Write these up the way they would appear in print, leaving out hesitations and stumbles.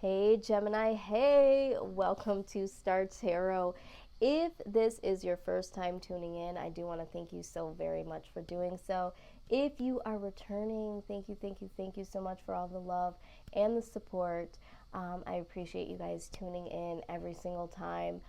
Hey Gemini, hey, welcome to Star Tarot. If this is your first time tuning in, I do want to thank you so very much for doing so. If you are returning, thank you so much for all the love and the support. I appreciate you guys tuning in every single time.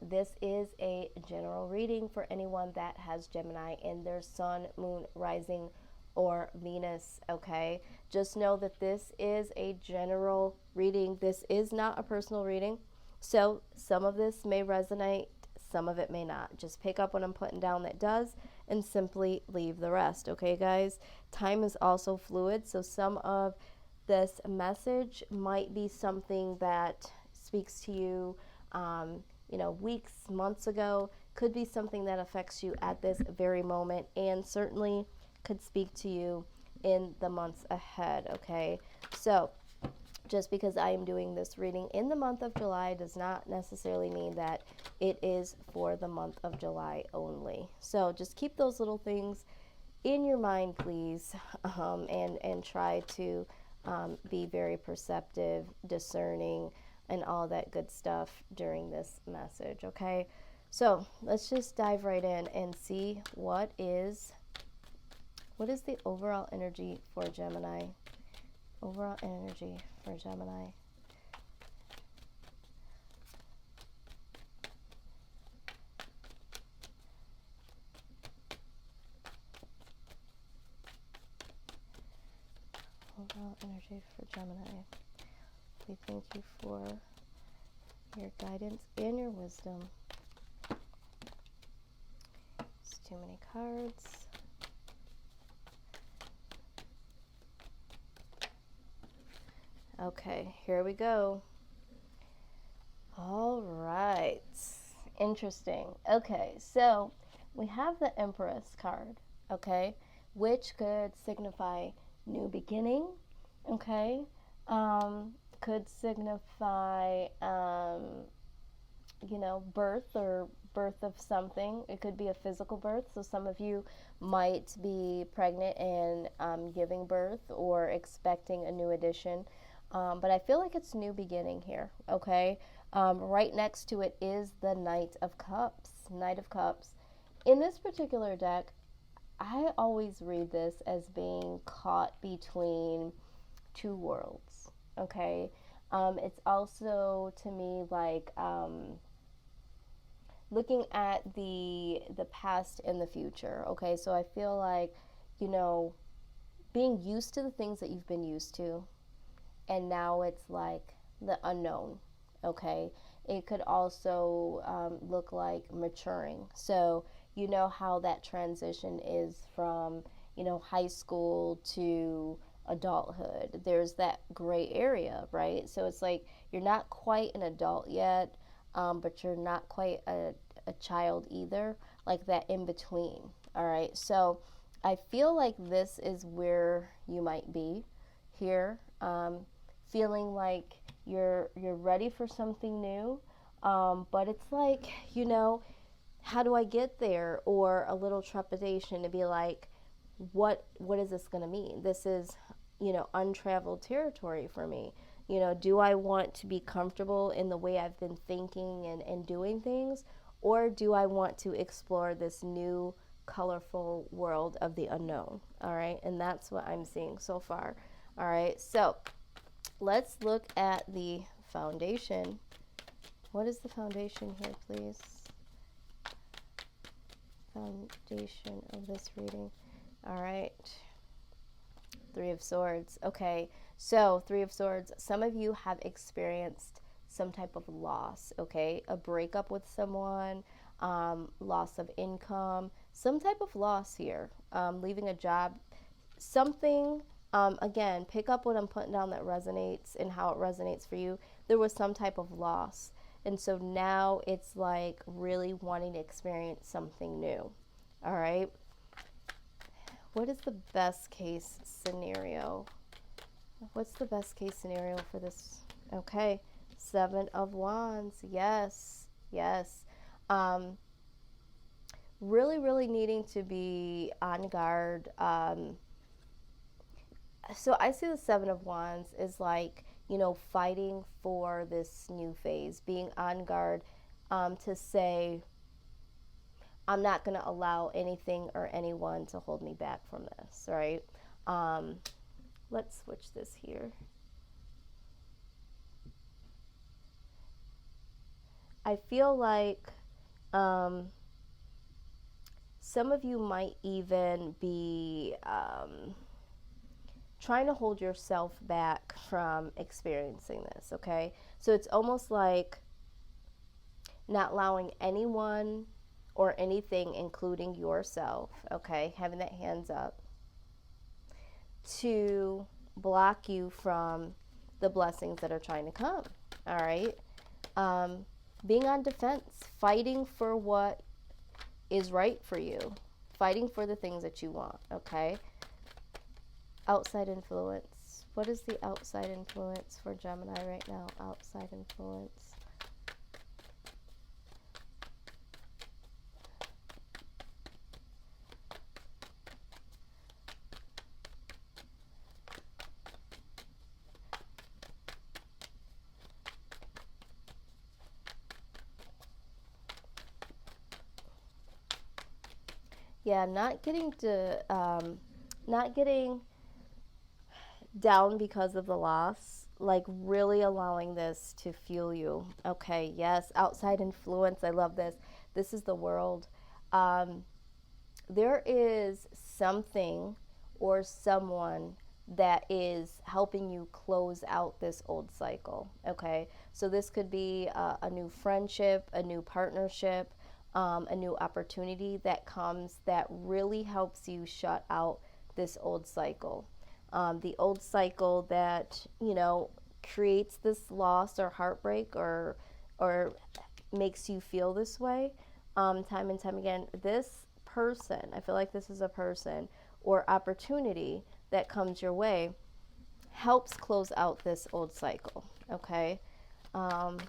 This is a general reading for anyone that has Gemini in their sun, moon, rising, or Venus, okay? Just know that this is a general reading. This is not a personal reading. So some of this may resonate, some of it may not. Just pick up what I'm putting down that does and simply leave the rest, okay, guys? Time is also fluid, so some of this message might be something that speaks to you, weeks, months ago, could be something that affects you at this very moment, and certainly could speak to you in the months ahead, okay? So just because I am doing this reading in the month of July does not necessarily mean that it is for the month of July only. So just keep those little things in your mind, please, and try to be very perceptive, discerning, and all that good stuff during this message, okay? So let's just dive right in and see what is the overall energy for Gemini. Overall energy for Gemini. Overall energy for Gemini. We thank you for your guidance and your wisdom. It's too many cards. Okay, here we go. All right. Interesting. Okay, so we have the Empress card, okay, which could signify new beginning, okay, could signify, birth or birth of something. It could be a physical birth, so some of you might be pregnant and giving birth or expecting a new addition. But I feel like it's new beginning here, okay? Right next to it is the Knight of Cups. Knight of Cups. In this particular deck, I always read this as being caught between two worlds, okay? It's also, to me, like looking at the past and the future, okay? So I feel like, being used to the things that you've been used to, and now it's like the unknown, okay? It could also look like maturing. So you know how that transition is from, high school to adulthood. There's that gray area, right? So it's like you're not quite an adult yet, but you're not quite a child either, like that in between, all right? So I feel like this is where you might be here. Feeling like you're ready for something new, but it's like, how do I get there? Or a little trepidation to be like, what is this going to mean? This is, untraveled territory for me. Do I want to be comfortable in the way I've been thinking and doing things, or do I want to explore this new colorful world of the unknown? All right, and that's what I'm seeing so far. All right, so let's look at the foundation. What is the foundation here, please? Foundation of this reading. All right. Three of Swords. Okay, so Three of Swords. Some of you have experienced some type of loss, okay? A breakup with someone, loss of income, some type of loss here, leaving a job, something. Again, pick up what I'm putting down that resonates and how it resonates for you. There was some type of loss. And so now it's like really wanting to experience something new. All right. What is the best case scenario? What's the best case scenario for this? Okay. Seven of Wands. Yes. Yes. Really, really needing to be on guard. So I see the Seven of Wands is like fighting for this new phase, being on guard, to say, I'm not going to allow anything or anyone to hold me back from this, right? Let's switch this here. I feel like some of you might even be trying to hold yourself back from experiencing this, okay? So it's almost like not allowing anyone or anything, including yourself, okay, having that hands up, to block you from the blessings that are trying to come, all right? Being on defense, fighting for what is right for you, fighting for the things that you want, okay? Outside influence. What is the outside influence for Gemini right now? Outside influence. Yeah, not getting down because of the loss, like really allowing this to fuel you. Okay, yes, outside influence. I love this. This is the world. There is something or someone that is helping you close out this old cycle. Okay, so this could be a new friendship, a new partnership, a new opportunity that comes that really helps you shut out this old cycle. The old cycle that, creates this loss or heartbreak or makes you feel this way time and time again. This person, I feel like this is a person or opportunity that comes your way, helps close out this old cycle, okay? Let's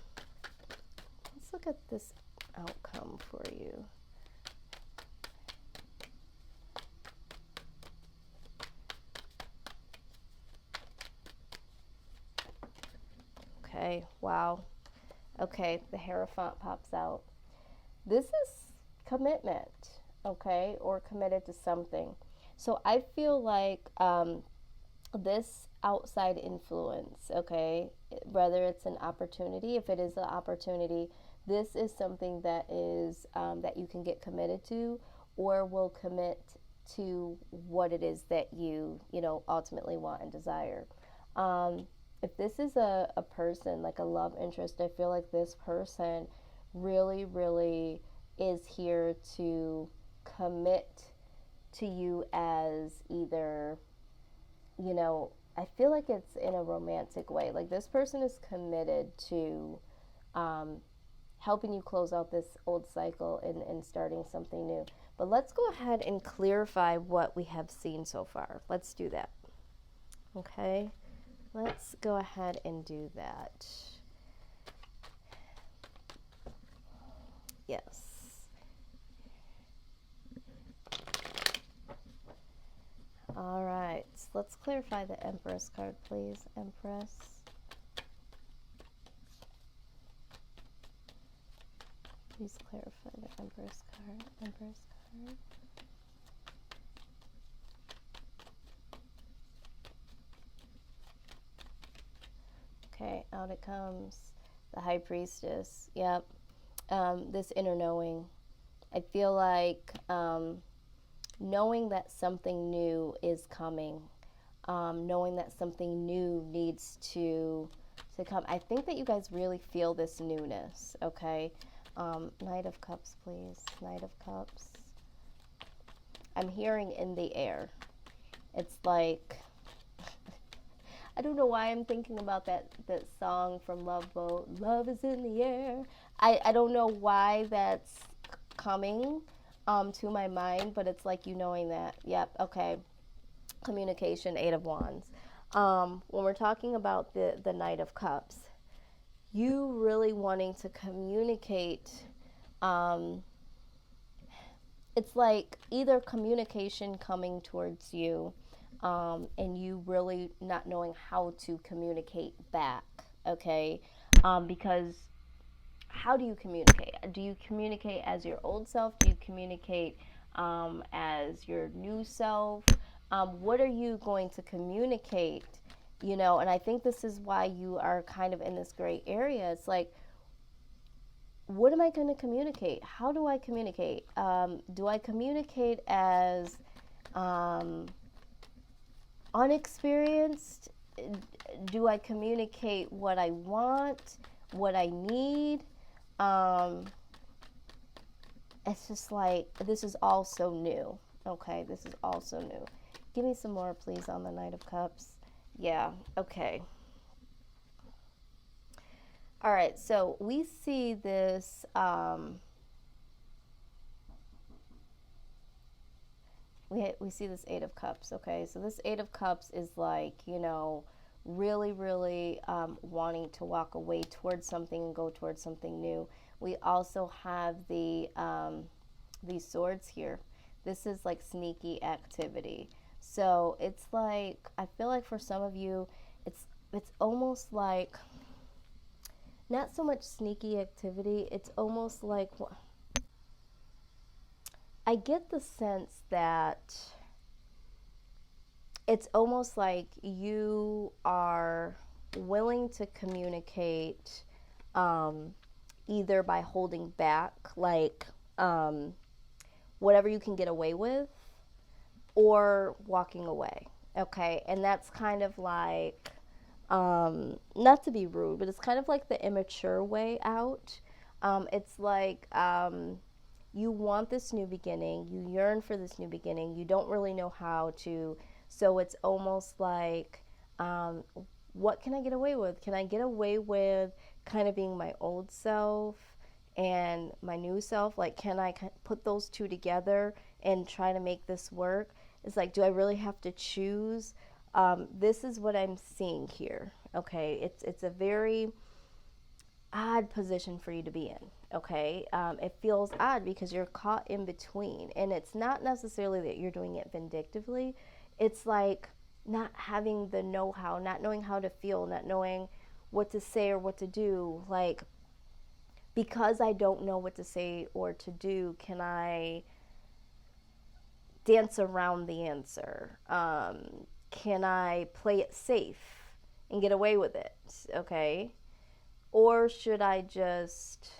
look at this outcome for you. Okay, wow. Okay, the Hierophant pops out. This is commitment, okay, or committed to something. So I feel like this outside influence, okay, whether it's an opportunity, if it is an opportunity, this is something that is that you can get committed to, or will commit to what it is that you ultimately want and desire. If this is a person, like a love interest, I feel like this person really, really is here to commit to you as either, I feel like it's in a romantic way. Like this person is committed to helping you close out this old cycle and starting something new. But let's go ahead and clarify what we have seen so far. Let's do that. Okay, let's go ahead and do that. Yes. All right, let's clarify the Empress card, please. Empress. Please clarify the Empress card. Empress card. Okay, out it comes. The High Priestess. Yep. This inner knowing. I feel like knowing that something new is coming, knowing that something new needs to come. I think that you guys really feel this newness, okay? Knight of Cups, please. Knight of Cups. I'm hearing in the air. It's like, I don't know why I'm thinking about that song from Love Boat. Love is in the air. I don't know why that's coming to my mind, but it's like knowing that. Yep, okay. Communication, Eight of Wands. When we're talking about the Knight of Cups, you really wanting to communicate, it's like either communication coming towards you and you really not knowing how to communicate back, okay? Because how do you communicate? Do you communicate as your old self? Do you communicate as your new self? What are you going to communicate? You know, and I think this is why you are kind of in this gray area. It's like, what am I going to communicate? How do I communicate? Do I communicate as unexperienced? Do I communicate what I want, what I need? It's just like, this is all so new. Okay, this is all so new. Give me some more, please, on the Knight of Cups. Yeah, okay. All right, so we see this, we see this Eight of Cups, okay? So this Eight of Cups is like, you know, really, really wanting to walk away towards something and go towards something new. We also have these swords here. This is like sneaky activity. So it's like, I feel like for some of you, it's almost like, not so much sneaky activity, it's almost like, I get the sense that it's almost like you are willing to communicate either by holding back, like whatever you can get away with, or walking away. Okay, and that's kind of like, not to be rude, but it's kind of like the immature way out. It's like, you want this new beginning, you yearn for this new beginning, you don't really know how to, so it's almost like, what can I get away with? Can I get away with kind of being my old self and my new self? Like, can I put those two together and try to make this work? It's like, do I really have to choose? This is what I'm seeing here. Okay, it's a very odd position for you to be in. Okay, it feels odd because you're caught in between, and it's not necessarily that you're doing it vindictively. It's like not having the know-how, not knowing how to feel, not knowing what to say or what to do. Like, because I don't know what to say or to do, can I dance around the answer? Can I play it safe and get away with it? Okay, or should I just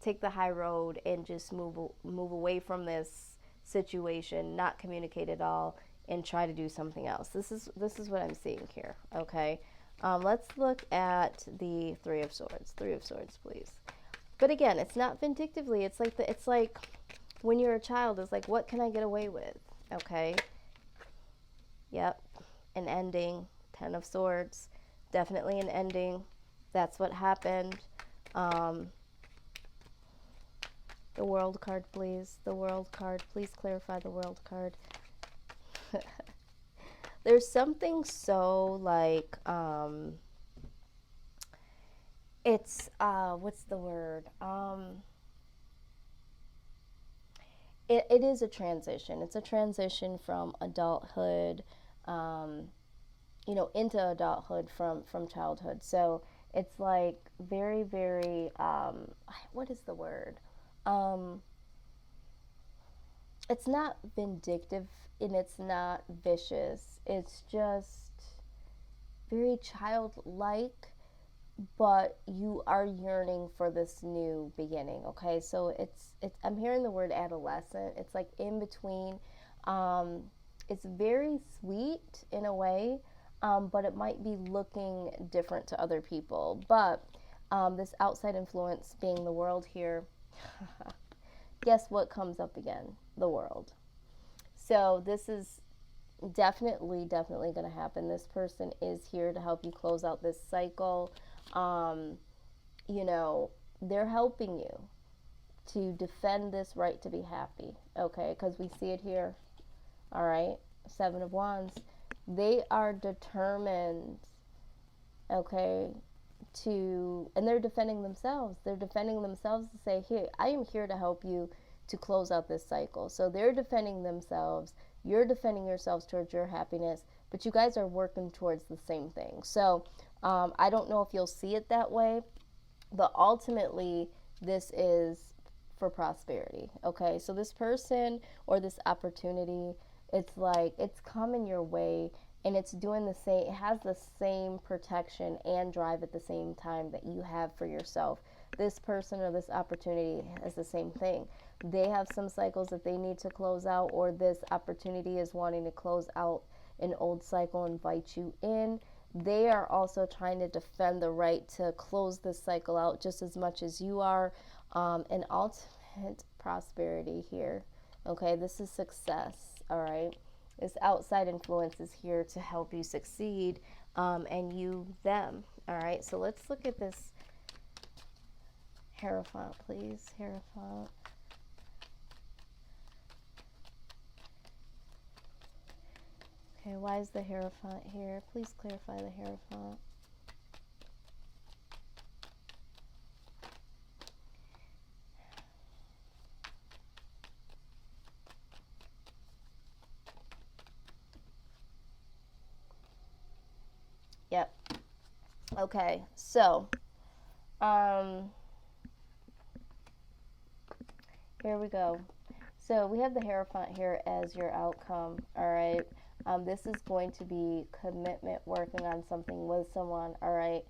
take the high road and just move away from this situation, not communicate at all, and try to do something else? This is what I'm seeing here. Okay, let's look at the Three of Swords. Three of Swords, please. But again, it's not vindictively. It's like when you're a child. It's like, what can I get away with? Okay. Yep, an ending. Ten of Swords, definitely an ending. That's what happened. The World card, please. The World card. Please clarify the World card. There's something so like, it's, what's the word? It is a transition. It's a transition from adulthood, you know, into adulthood from childhood. So it's like very, very, what is the word? It's not vindictive and it's not vicious. It's just very childlike, but you are yearning for this new beginning. Okay, so it's I'm hearing the word adolescent. It's like in between. It's very sweet in a way, but it might be looking different to other people. But this outside influence being the world here, guess what comes up again? The world. So this is definitely going to happen. This person is here to help you close out this cycle. You know, they're helping you to defend this right to be happy. Okay, because we see it here. All right, Seven of Wands. They are determined, okay, and they're defending themselves. They're defending themselves to say, hey, I am here to help you to close out this cycle. So they're defending themselves You're defending yourselves towards your happiness, but you guys are working towards the same thing. So I don't know if you'll see it that way, but ultimately, this is for prosperity. Okay, so this person or this opportunity, it's like it's coming your way, and it's doing the same, it has the same protection and drive at the same time that you have for yourself. This person or this opportunity has the same thing. They have some cycles that they need to close out, or this opportunity is wanting to close out an old cycle, invite you in. They are also trying to defend the right to close this cycle out just as much as you are. And ultimate prosperity here. Okay, this is success. All right, this outside influence is here to help you succeed, and you them. All right, so let's look at this Hierophant, please. Hierophant. Okay, why is the Hierophant here? Please clarify the Hierophant. Yep. Okay, so here we go. So we have the Hierophant here as your outcome. All right. This is going to be commitment, working on something with someone. All right.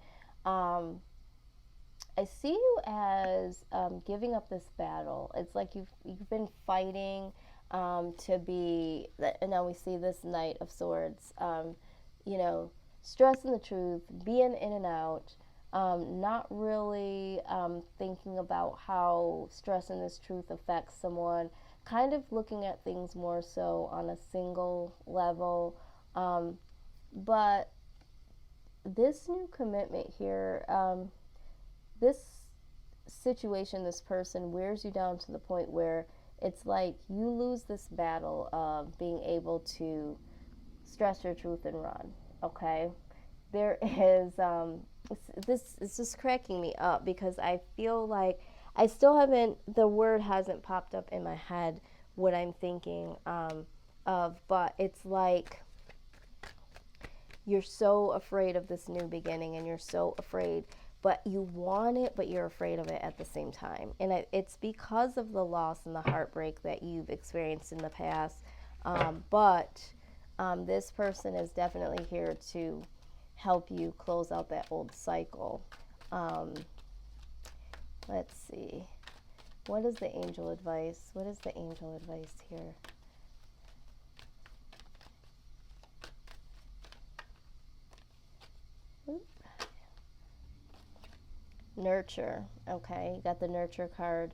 I see you as giving up this battle. It's like you've been fighting to be. And now we see this Knight of Swords. You know, stressing the truth, being in and out. Not really thinking about how stressing this truth affects someone, kind of looking at things more so on a single level. But this new commitment here, this situation, this person wears you down to the point where it's like you lose this battle of being able to stress your truth and run, okay? There is this is just cracking me up because I feel like I still haven't, the word hasn't popped up in my head what I'm thinking of, but it's like you're so afraid of this new beginning, and you're so afraid, but you want it, but you're afraid of it at the same time. And it's because of the loss and the heartbreak that you've experienced in the past. But this person is definitely here to help you close out that old cycle. Let's see. What is the angel advice? What is the angel advice here? Nurture. Okay, you got the nurture card.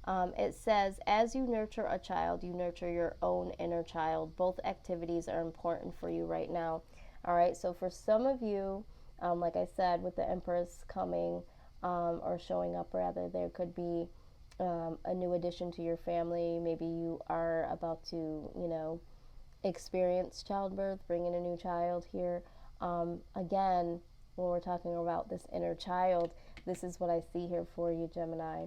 It says, as you nurture a child, you nurture your own inner child. Both activities are important for you right now. All right, so for some of you, like I said, with the Empress coming or showing up, rather, there could be a new addition to your family. Maybe you are about to, experience childbirth, bring in a new child here. Again, when we're talking about this inner child, this is what I see here for you, Gemini.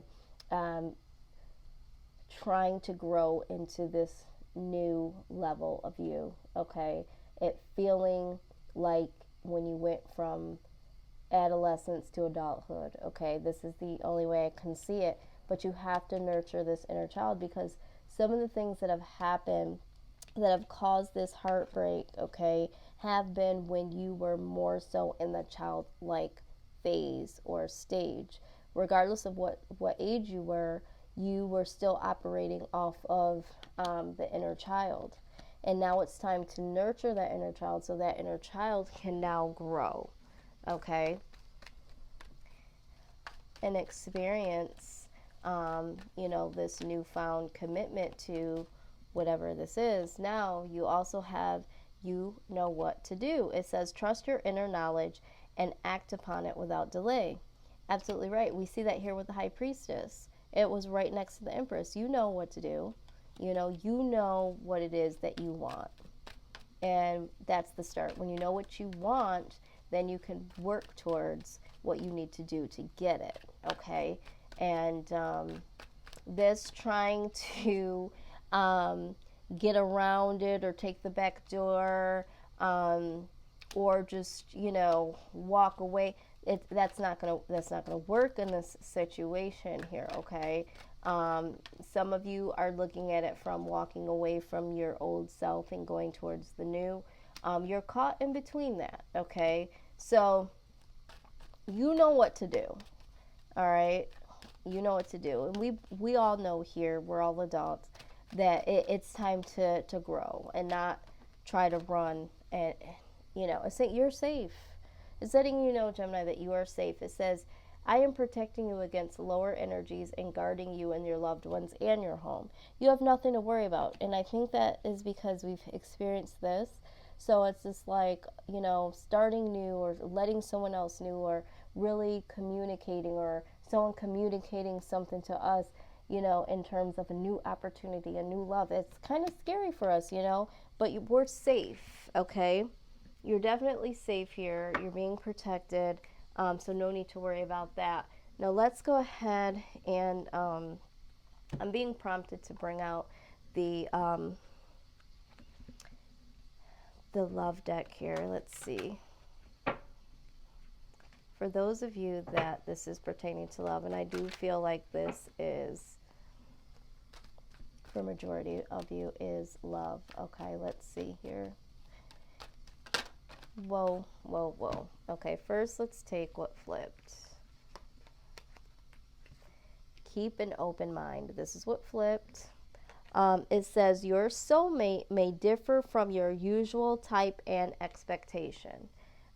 Trying to grow into this new level of you, okay? It feeling like when you went from adolescence to adulthood, okay? This is the only way I can see it, but you have to nurture this inner child, because some of the things that have happened that have caused this heartbreak, okay, have been when you were more so in the childlike phase or stage. Regardless of what age you were still operating off of the inner child. And now it's time to nurture that inner child so that inner child can now grow, okay? And experience, this newfound commitment to whatever this is. Now you also have, you know what to do. It says, trust your inner knowledge and act upon it without delay. Absolutely right. We see that here with the High Priestess. It was right next to the Empress. You know what to do. You know what it is that you want. And that's the start. When you know what you want, then you can work towards what you need to do to get it, okay? And this trying to get around it or take the back door, or just, walk away. That's not gonna work in this situation here. Okay. Some of you are looking at it from walking away from your old self and going towards the new. You're caught in between that. Okay. So you know what to do. All right. You know what to do. And we all know here, we're all adults, that it's time to grow and not try to run. And, it's saying you're safe. It's letting you know, Gemini, that you are safe. It says, I am protecting you against lower energies and guarding you and your loved ones and your home. You have nothing to worry about. And I think that is because we've experienced this. So it's just like, starting new or letting someone else new, or really communicating, or someone communicating something to us, in terms of a new opportunity, a new love. It's kind of scary for us, but we're safe, okay? You're definitely safe here. You're being protected, so no need to worry about that. Now let's go ahead and I'm being prompted to bring out the love deck here. Let's see. For those of you that this is pertaining to love, and I do feel like this is, for majority of you, is love. Okay, let's see here. Whoa, whoa, whoa. Okay, first let's take what flipped. Keep an open mind. This is what flipped. It says your soulmate may differ from your usual type and expectation.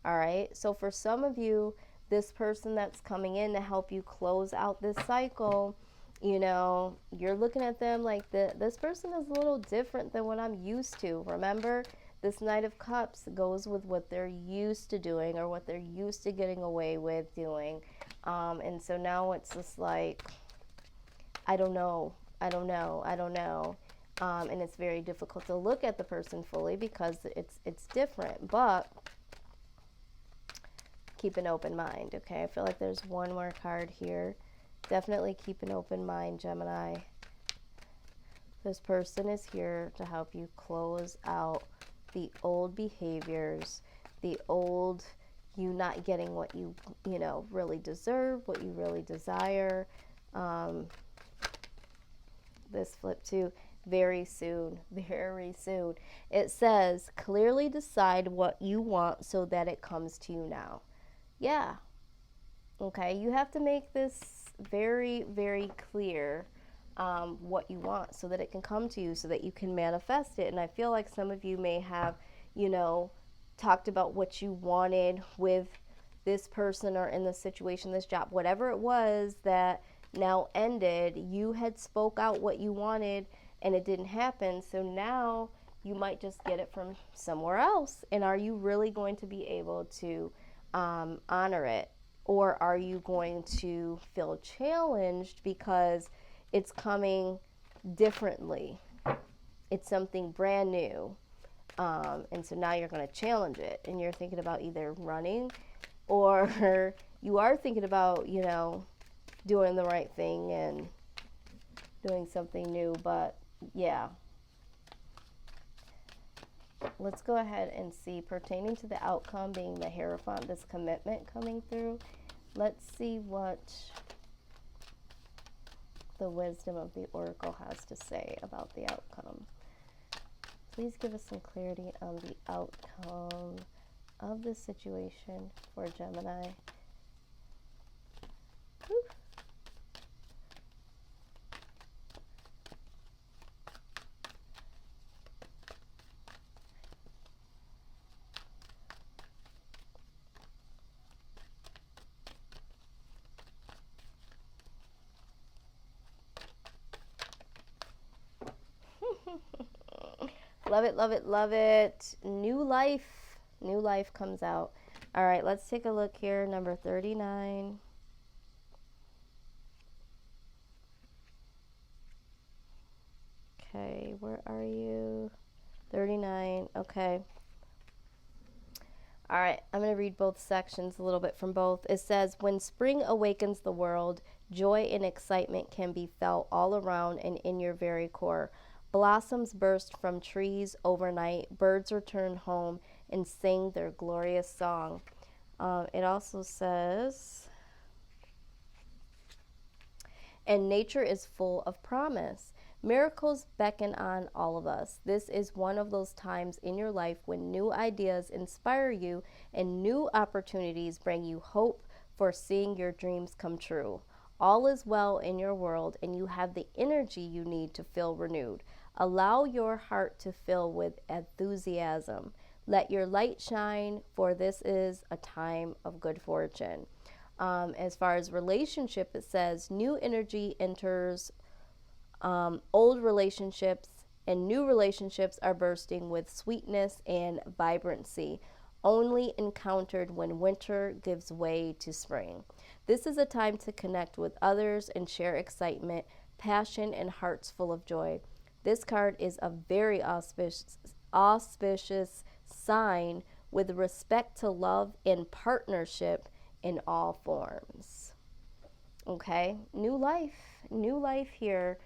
All right, so for some of you, this person that's coming in to help you close out this cycle, you're looking at them like this person is a little different than what I'm used to. Remember, this Knight of Cups goes with what they're used to doing, or what they're used to getting away with doing. And so now it's just like, I don't know. And it's very difficult to look at the person fully because it's different. But keep an open mind, okay? I feel like there's one more card here. Definitely keep an open mind, Gemini. This person is here to help you close out the old behaviors, the old you not getting what you really deserve, what you really desire. This flip too. Very soon, very soon. It says, clearly decide what you want so that it comes to you now. Yeah. Okay, you have to make this very, very clear, what you want, so that it can come to you, so that you can manifest it. And I feel like some of you may have, talked about what you wanted with this person, or in this situation, this job, whatever it was that now ended. You had spoke out what you wanted and it didn't happen. So now you might just get it from somewhere else. And are you really going to be able to honor it? Or are you going to feel challenged because it's coming differently? It's something brand new. And so now you're going to challenge it. And you're thinking about either running, or you are thinking about, doing the right thing and doing something new. But yeah. Let's go ahead and see, pertaining to the outcome being the Hierophant, this commitment coming through. Let's see what the wisdom of the Oracle has to say about the outcome. Please give us some clarity on the outcome of this situation for Gemini. Whew. Love it, love it, love it. New life comes out. All right, let's take a look here. Number 39. Okay, where are you? 39, okay. All right, I'm going to read both sections a little bit from both. It says, when spring awakens the world, joy and excitement can be felt all around and in your very core. Blossoms burst from trees overnight. Birds return home and sing their glorious song. It also says, and nature is full of promise. Miracles beckon on all of us. This is one of those times in your life when new ideas inspire you and new opportunities bring you hope for seeing your dreams come true. All is well in your world, and you have the energy you need to feel renewed. Allow your heart to fill with enthusiasm. Let your light shine, for this is a time of good fortune. As far as relationship, it says new energy enters old relationships, and new relationships are bursting with sweetness and vibrancy, only encountered when winter gives way to spring. This is a time to connect with others and share excitement, passion, and hearts full of joy. This card is a very auspicious sign with respect to love and partnership in all forms. Okay, new life here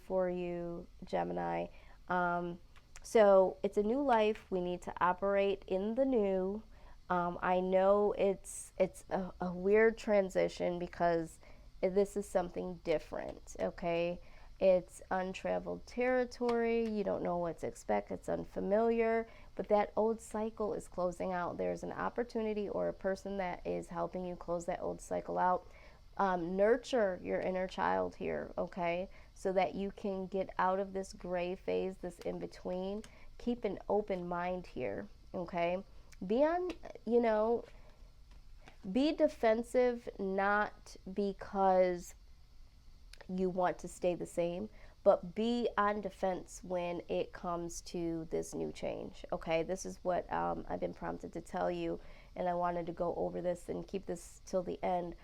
for you, Gemini. So it's a new life. We need to operate in the new. I know it's a weird transition because this is something different. Okay, it's untraveled territory. You don't know what to expect. It's unfamiliar, but that old cycle is closing out. There's an opportunity or a person that is helping you close that old cycle out. Nurture your inner child here, okay, so that you can get out of this gray phase, this in between. Keep an open mind here, okay. Be on, be defensive, not because you want to stay the same, but be on defense when it comes to this new change, okay. This is what I've been prompted to tell you, and I wanted to go over this and keep this till the end.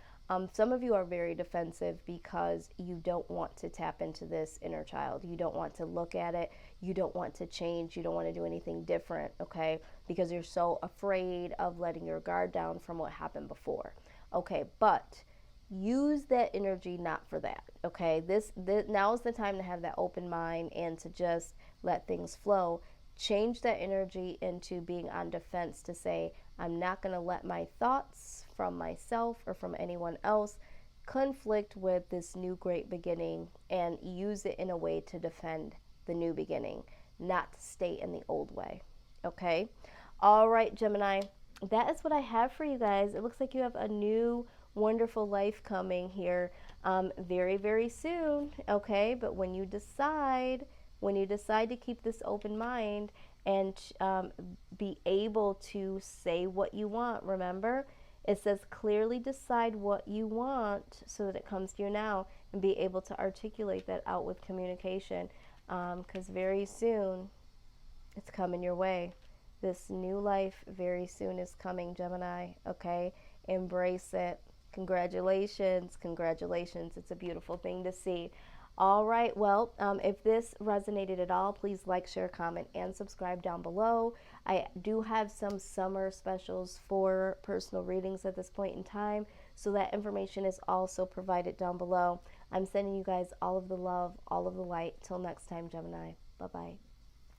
Some of you are very defensive because you don't want to tap into this inner child. You don't want to look at it. You don't want to change. You don't want to do anything different, okay? Because you're so afraid of letting your guard down from what happened before. Okay, but use that energy not for that, okay? This now is the time to have that open mind and to just let things flow. Change that energy into being on defense to say, I'm not going to let my thoughts from myself or from anyone else conflict with this new great beginning, and use it in a way to defend the new beginning, not to stay in the old way. Okay? All right, Gemini, that is what I have for you guys. It looks like you have a new wonderful life coming here very, very soon. Okay? But when you decide to keep this open mind and be able to say what you want, remember, it says clearly decide what you want so that it comes to you now, and be able to articulate that out with communication, because very soon it's coming your way. This new life very soon is coming, Gemini, okay? Embrace it. Congratulations, congratulations. It's a beautiful thing to see. All right, well, if this resonated at all, please like, share, comment, and subscribe down below. I do have some summer specials for personal readings at this point in time, so that information is also provided down below. I'm sending you guys all of the love, all of the light. Till next time, Gemini. Bye-bye.